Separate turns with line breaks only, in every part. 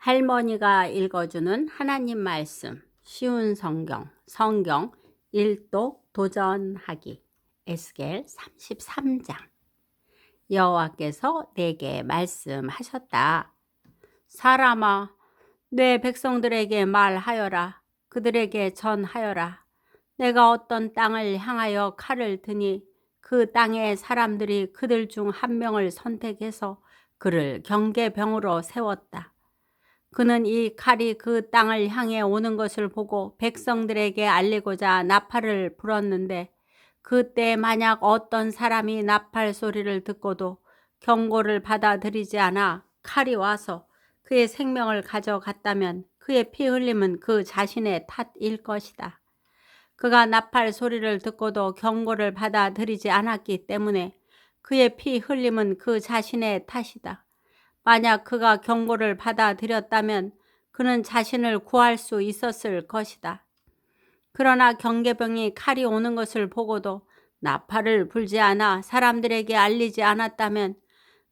할머니가 읽어주는 하나님 말씀, 쉬운 성경 일독 도전하기, 에스겔 33장. 여호와께서 내게 말씀하셨다. 사람아, 내 백성들에게 말하여라. 그들에게 전하여라. 내가 어떤 땅을 향하여 칼을 드니 그 땅의 사람들이 그들 중 한 명을 선택해서 그를 경계병으로 세웠다. 그는 이 칼이 그 땅을 향해 오는 것을 보고 백성들에게 알리고자 나팔을 불었는데, 그때 만약 어떤 사람이 나팔 소리를 듣고도 경고를 받아들이지 않아 칼이 와서 그의 생명을 가져갔다면 그의 피 흘림은 그 자신의 탓일 것이다. 그가 나팔 소리를 듣고도 경고를 받아들이지 않았기 때문에 그의 피 흘림은 그 자신의 탓이다. 만약 그가 경고를 받아들였다면 그는 자신을 구할 수 있었을 것이다. 그러나 경계병이 칼이 오는 것을 보고도 나팔을 불지 않아 사람들에게 알리지 않았다면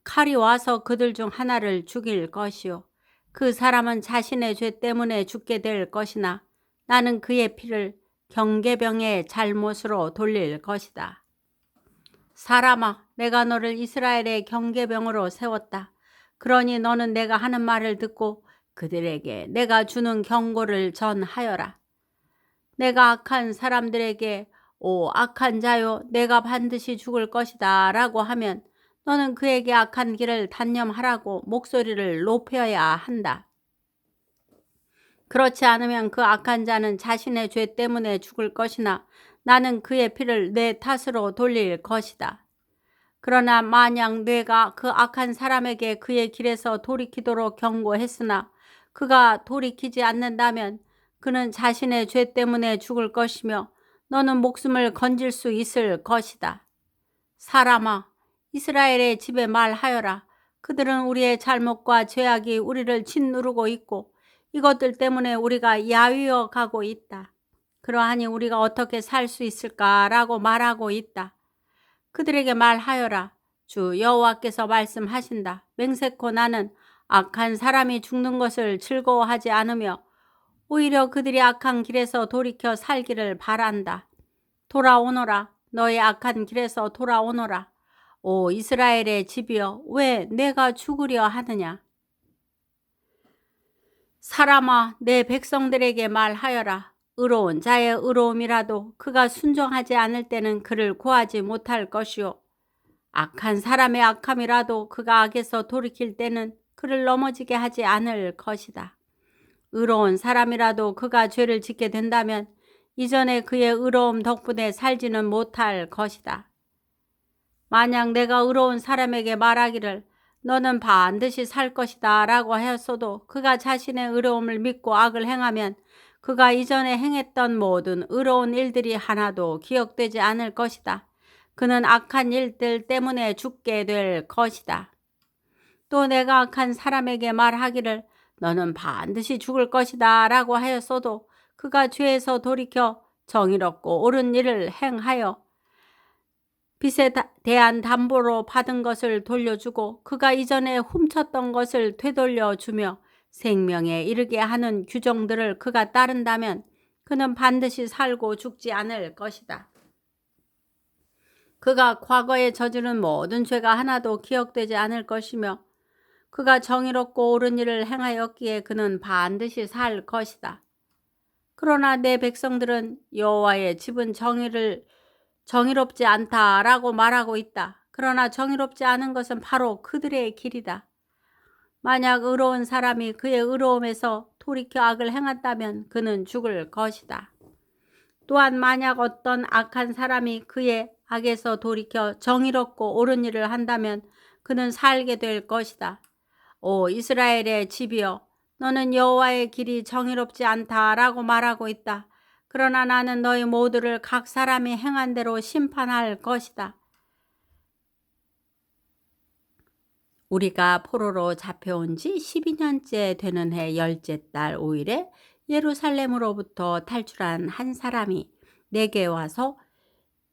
칼이 와서 그들 중 하나를 죽일 것이요, 그 사람은 자신의 죄 때문에 죽게 될 것이나 나는 그의 피를 경계병의 잘못으로 돌릴 것이다. 사람아, 내가 너를 이스라엘의 경계병으로 세웠다. 그러니 너는 내가 하는 말을 듣고 그들에게 내가 주는 경고를 전하여라. 내가 악한 사람들에게 오 악한 자요, 내가 반드시 죽을 것이다 라고 하면 너는 그에게 악한 길을 단념하라고 목소리를 높여야 한다. 그렇지 않으면 그 악한 자는 자신의 죄 때문에 죽을 것이나 나는 그의 피를 내 탓으로 돌릴 것이다. 그러나 만약 내가 그 악한 사람에게 그의 길에서 돌이키도록 경고했으나 그가 돌이키지 않는다면 그는 자신의 죄 때문에 죽을 것이며 너는 목숨을 건질 수 있을 것이다. 사람아, 이스라엘의 집에 말하여라. 그들은 우리의 잘못과 죄악이 우리를 짓누르고 있고 이것들 때문에 우리가 야위어 가고 있다. 그러하니 우리가 어떻게 살 수 있을까라고 말하고 있다. 그들에게 말하여라. 주 여호와께서 말씀하신다. 맹세코 나는 악한 사람이 죽는 것을 즐거워하지 않으며 오히려 그들이 악한 길에서 돌이켜 살기를 바란다. 돌아오너라. 너의 악한 길에서 돌아오너라. 오 이스라엘의 집이여, 왜 내가 죽으려 하느냐. 사람아, 내 백성들에게 말하여라. 의로운 자의 의로움이라도 그가 순종하지 않을 때는 그를 구하지 못할 것이요, 악한 사람의 악함이라도 그가 악에서 돌이킬 때는 그를 넘어지게 하지 않을 것이다. 의로운 사람이라도 그가 죄를 짓게 된다면 이전에 그의 의로움 덕분에 살지는 못할 것이다. 만약 내가 의로운 사람에게 말하기를 너는 반드시 살 것이다 라고 하였어도 그가 자신의 의로움을 믿고 악을 행하면 그가 이전에 행했던 모든 의로운 일들이 하나도 기억되지 않을 것이다. 그는 악한 일들 때문에 죽게 될 것이다. 또 내가 악한 사람에게 말하기를 너는 반드시 죽을 것이다 라고 하였어도 그가 죄에서 돌이켜 정의롭고 옳은 일을 행하여 빚에 대한 담보로 받은 것을 돌려주고 그가 이전에 훔쳤던 것을 되돌려주며 생명에 이르게 하는 규정들을 그가 따른다면 그는 반드시 살고 죽지 않을 것이다. 그가 과거에 저지른 모든 죄가 하나도 기억되지 않을 것이며 그가 정의롭고 옳은 일을 행하였기에 그는 반드시 살 것이다. 그러나 내 백성들은 여호와의 집은 정의롭지 않다라고 말하고 있다. 그러나 정의롭지 않은 것은 바로 그들의 길이다. 만약 의로운 사람이 그의 의로움에서 돌이켜 악을 행한다면 그는 죽을 것이다. 또한 만약 어떤 악한 사람이 그의 악에서 돌이켜 정의롭고 옳은 일을 한다면 그는 살게 될 것이다. 오 이스라엘의 집이여, 너는 여호와의 길이 정의롭지 않다라고 말하고 있다. 그러나 나는 너희 모두를 각 사람이 행한 대로 심판할 것이다. 우리가 포로로 잡혀온 지 12년째 되는 해 10째 달 5일에 예루살렘으로부터 탈출한 한 사람이 내게 와서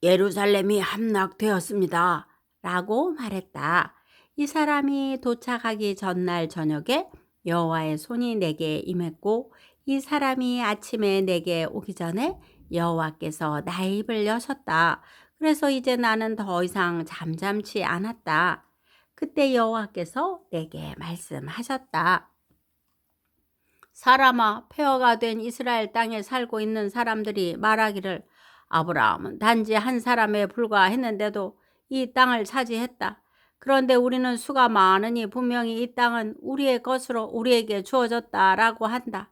예루살렘이 함락되었습니다 라고 말했다. 이 사람이 도착하기 전날 저녁에 여호와의 손이 내게 임했고 이 사람이 아침에 내게 오기 전에 여호와께서 나의 입을 여셨다. 그래서 이제 나는 더 이상 잠잠치 않았다. 그때 여호와께서 내게 말씀하셨다. 사람아, 폐허가 된 이스라엘 땅에 살고 있는 사람들이 말하기를 아브라함은 단지 한 사람에 불과했는데도 이 땅을 차지했다. 그런데 우리는 수가 많으니 분명히 이 땅은 우리의 것으로 우리에게 주어졌다라고 한다.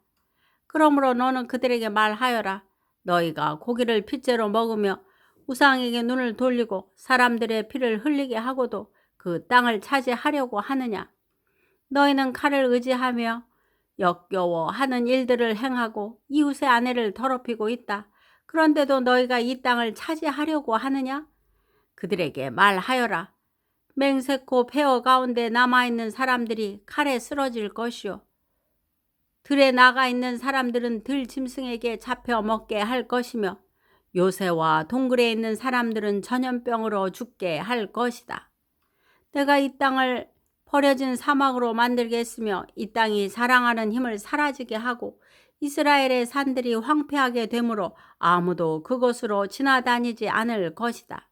그러므로 너는 그들에게 말하여라. 너희가 고기를 핏째로 먹으며 우상에게 눈을 돌리고 사람들의 피를 흘리게 하고도 그 땅을 차지하려고 하느냐. 너희는 칼을 의지하며 역겨워하는 일들을 행하고 이웃의 아내를 더럽히고 있다. 그런데도 너희가 이 땅을 차지하려고 하느냐? 그들에게 말하여라. 맹세코 폐허 가운데 남아있는 사람들이 칼에 쓰러질 것이요. 들에 나가 있는 사람들은 들 짐승에게 잡혀 먹게 할 것이며 요새와 동굴에 있는 사람들은 전염병으로 죽게 할 것이다. 내가 이 땅을 버려진 사막으로 만들겠으며 이 땅이 자랑하는 힘을 사라지게 하고 이스라엘의 산들이 황폐하게 되므로 아무도 그곳으로 지나다니지 않을 것이다.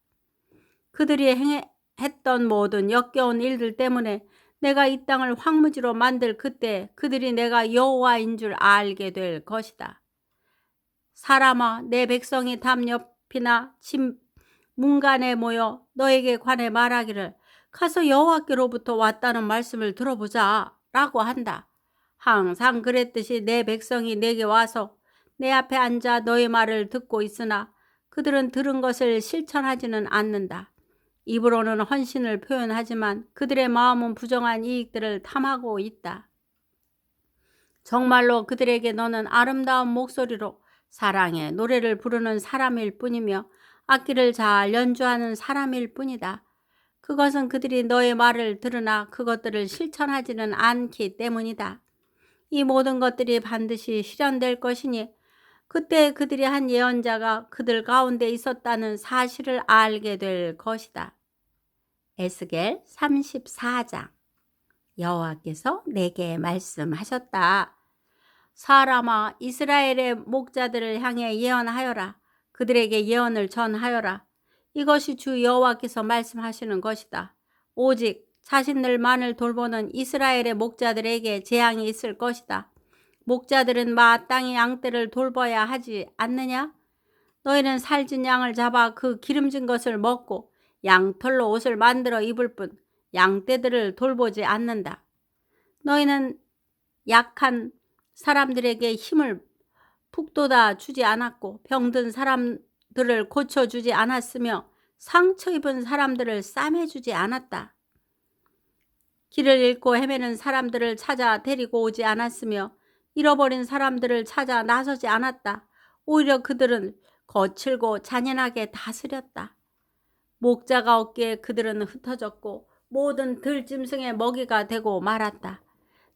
그들이 했던 모든 역겨운 일들 때문에 내가 이 땅을 황무지로 만들 그때 그들이 내가 여호와인 줄 알게 될 것이다. 사람아, 내 백성이 담 옆이나 집 문간에 모여 너에게 관해 말하기를 가서 여호와께로부터 왔다는 말씀을 들어보자 라고 한다. 항상 그랬듯이 내 백성이 내게 와서 내 앞에 앉아 너의 말을 듣고 있으나 그들은 들은 것을 실천하지는 않는다. 입으로는 헌신을 표현하지만 그들의 마음은 부정한 이익들을 탐하고 있다. 정말로 그들에게 너는 아름다운 목소리로 사랑의 노래를 부르는 사람일 뿐이며 악기를 잘 연주하는 사람일 뿐이다. 그것은 그들이 너의 말을 들으나 그것들을 실천하지는 않기 때문이다. 이 모든 것들이 반드시 실현될 것이니 그때 그들이 한 예언자가 그들 가운데 있었다는 사실을 알게 될 것이다. 에스겔 34장. 여호와께서 내게 말씀하셨다. 사람아, 이스라엘의 목자들을 향해 예언하여라. 그들에게 예언을 전하여라. 이것이 주 여호와께서 말씀하시는 것이다. 오직 자신들만을 돌보는 이스라엘의 목자들에게 재앙이 있을 것이다. 목자들은 마땅히 양떼를 돌봐야 하지 않느냐? 너희는 살찐 양을 잡아 그 기름진 것을 먹고 양털로 옷을 만들어 입을 뿐 양떼들을 돌보지 않는다. 너희는 약한 사람들에게 힘을 북돋아 주지 않았고 병든 사람들을 고쳐주지 않았으며 상처 입은 사람들을 싸매주지 않았다. 길을 잃고 헤매는 사람들을 찾아 데리고 오지 않았으며 잃어버린 사람들을 찾아 나서지 않았다. 오히려 그들은 거칠고 잔인하게 다스렸다. 목자가 없기에 그들은 흩어졌고 모든 들짐승의 먹이가 되고 말았다.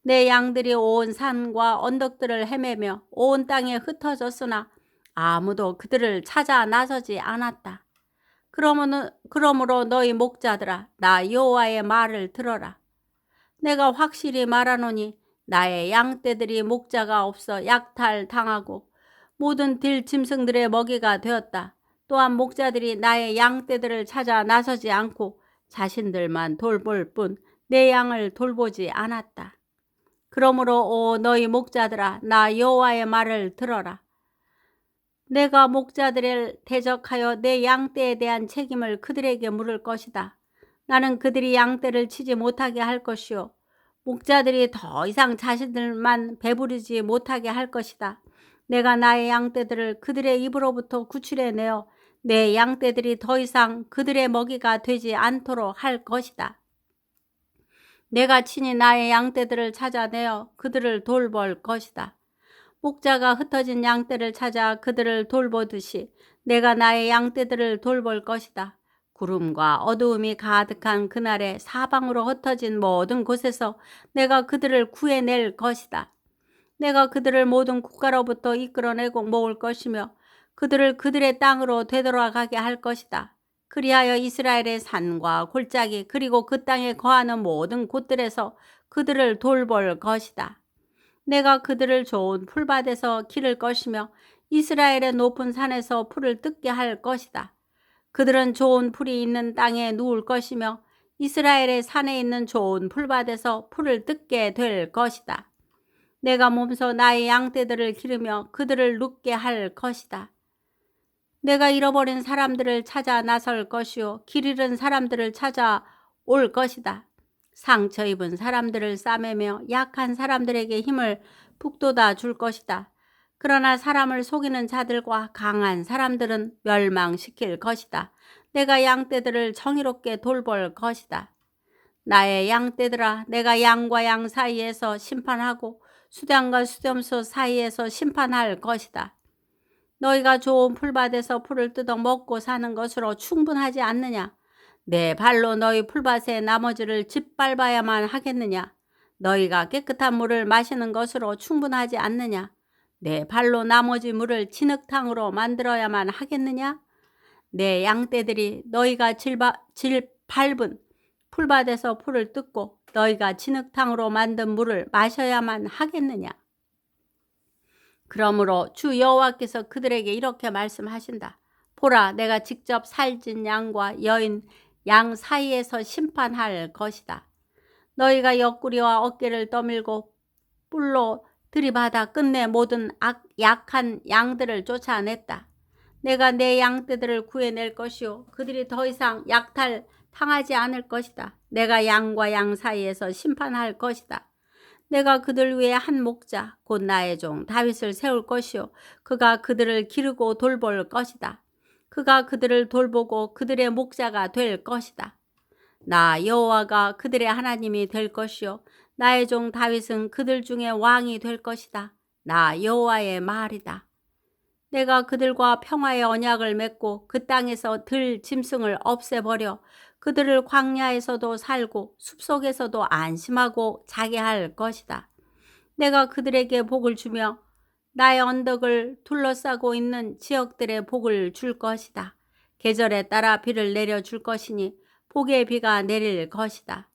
내 양들이 온 산과 언덕들을 헤매며 온 땅에 흩어졌으나 아무도 그들을 찾아 나서지 않았다. 그러므로 너희 목자들아, 나 여호와의 말을 들어라. 내가 확실히 말하노니 나의 양떼들이 목자가 없어 약탈당하고 모든 들짐승들의 먹이가 되었다. 또한 목자들이 나의 양떼들을 찾아 나서지 않고 자신들만 돌볼 뿐 내 양을 돌보지 않았다. 그러므로 오 너희 목자들아, 나 여호와의 말을 들어라. 내가 목자들을 대적하여 내 양떼에 대한 책임을 그들에게 물을 것이다. 나는 그들이 양떼를 치지 못하게 할 것이요 목자들이 더 이상 자신들만 배부르지 못하게 할 것이다. 내가 나의 양떼들을 그들의 입으로부터 구출해내어 내 양떼들이 더 이상 그들의 먹이가 되지 않도록 할 것이다. 내가 친히 나의 양떼들을 찾아내어 그들을 돌볼 것이다. 목자가 흩어진 양떼를 찾아 그들을 돌보듯이 내가 나의 양떼들을 돌볼 것이다. 구름과 어두움이 가득한 그날에 사방으로 흩어진 모든 곳에서 내가 그들을 구해낼 것이다. 내가 그들을 모든 국가로부터 이끌어내고 모을 것이며 그들을 그들의 땅으로 되돌아가게 할 것이다. 그리하여 이스라엘의 산과 골짜기 그리고 그 땅에 거하는 모든 곳들에서 그들을 돌볼 것이다. 내가 그들을 좋은 풀밭에서 기를 것이며 이스라엘의 높은 산에서 풀을 뜯게 할 것이다. 그들은 좋은 풀이 있는 땅에 누울 것이며 이스라엘의 산에 있는 좋은 풀밭에서 풀을 뜯게 될 것이다. 내가 몸소 나의 양떼들을 기르며 그들을 눕게 할 것이다. 내가 잃어버린 사람들을 찾아 나설 것이요 길 잃은 사람들을 찾아 올 것이다. 상처 입은 사람들을 싸매며 약한 사람들에게 힘을 북돋아 줄 것이다. 그러나 사람을 속이는 자들과 강한 사람들은 멸망시킬 것이다. 내가 양떼들을 정의롭게 돌볼 것이다. 나의 양떼들아, 내가 양과 양 사이에서 심판하고 수량과 수렴소 사이에서 심판할 것이다. 너희가 좋은 풀밭에서 풀을 뜯어 먹고 사는 것으로 충분하지 않느냐? 내 발로 너희 풀밭의 나머지를 짓밟아야만 하겠느냐? 너희가 깨끗한 물을 마시는 것으로 충분하지 않느냐? 내 발로 나머지 물을 진흙탕으로 만들어야만 하겠느냐? 내 양떼들이 너희가 밟은 풀밭에서 풀을 뜯고 너희가 진흙탕으로 만든 물을 마셔야만 하겠느냐? 그러므로 주 여호와께서 그들에게 이렇게 말씀하신다. 보라, 내가 직접 살찐 양과 여인 양 사이에서 심판할 것이다. 너희가 옆구리와 어깨를 떠밀고 뿔로 들이받아 끝내 모든 약한 양들을 쫓아냈다. 내가 내 양떼들을 구해낼 것이요 그들이 더 이상 약탈 당하지 않을 것이다. 내가 양과 양 사이에서 심판할 것이다. 내가 그들 위에 한 목자 곧 나의 종 다윗을 세울 것이요 그가 그들을 기르고 돌볼 것이다. 그가 그들을 돌보고 그들의 목자가 될 것이다. 나 여호와가 그들의 하나님이 될 것이요 나의 종 다윗은 그들 중에 왕이 될 것이다. 나 여호와의 말이다. 내가 그들과 평화의 언약을 맺고 그 땅에서 들 짐승을 없애버려 그들을 광야에서도 살고 숲속에서도 안심하고 자게 할 것이다. 내가 그들에게 복을 주며 나의 언덕을 둘러싸고 있는 지역들의 복을 줄 것이다. 계절에 따라 비를 내려줄 것이니 복의 비가 내릴 것이다.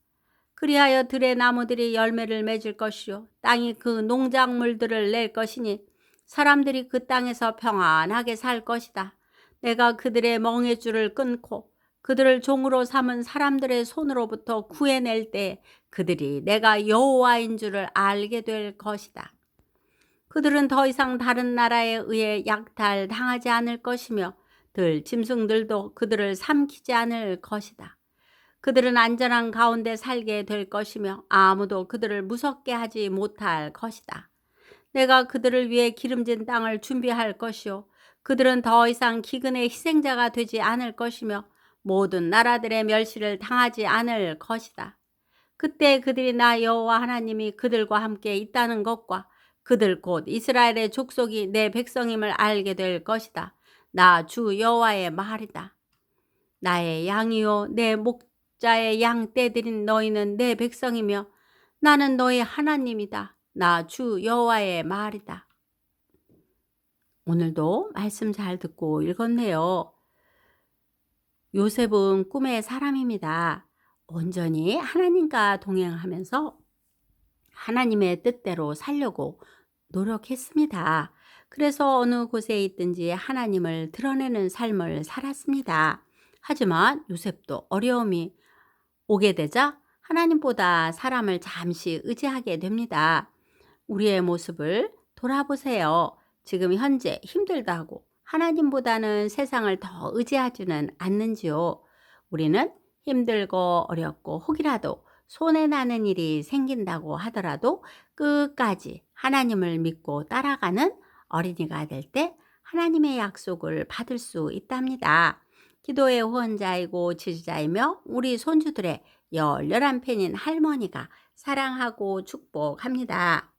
그리하여 들의 나무들이 열매를 맺을 것이요 땅이 그 농작물들을 낼 것이니 사람들이 그 땅에서 평안하게 살 것이다. 내가 그들의 멍에줄을 끊고 그들을 종으로 삼은 사람들의 손으로부터 구해낼 때 그들이 내가 여호와인 줄을 알게 될 것이다. 그들은 더 이상 다른 나라에 의해 약탈 당하지 않을 것이며 들 짐승들도 그들을 삼키지 않을 것이다. 그들은 안전한 가운데 살게 될 것이며 아무도 그들을 무섭게 하지 못할 것이다. 내가 그들을 위해 기름진 땅을 준비할 것이요 그들은 더 이상 기근의 희생자가 되지 않을 것이며 모든 나라들의 멸시를 당하지 않을 것이다. 그때 그들이 나 여호와 하나님이 그들과 함께 있다는 것과 그들 곧 이스라엘의 족속이 내 백성임을 알게 될 것이다. 나 주 여호와의 말이다. 나의 양이요 내 목자의 양 떼들인 너희는 내 백성이며 나는 너희 하나님이다. 나 주 여호와의 말이다. 오늘도 말씀 잘 듣고 읽었네요. 요셉은 꿈의 사람입니다. 온전히 하나님과 동행하면서 하나님의 뜻대로 살려고 노력했습니다. 그래서 어느 곳에 있든지 하나님을 드러내는 삶을 살았습니다. 하지만 요셉도 어려움이 오게 되자 하나님보다 사람을 잠시 의지하게 됩니다. 우리의 모습을 돌아보세요. 지금 현재 힘들다고 하나님보다는 세상을 더 의지하지는 않는지요. 우리는 힘들고 어렵고 혹이라도 손해나는 일이 생긴다고 하더라도 끝까지 하나님을 믿고 따라가는 어린이가 될 때 하나님의 약속을 받을 수 있답니다. 기도의 후원자이고 지지자이며 우리 손주들의 열렬한 팬인 할머니가 사랑하고 축복합니다.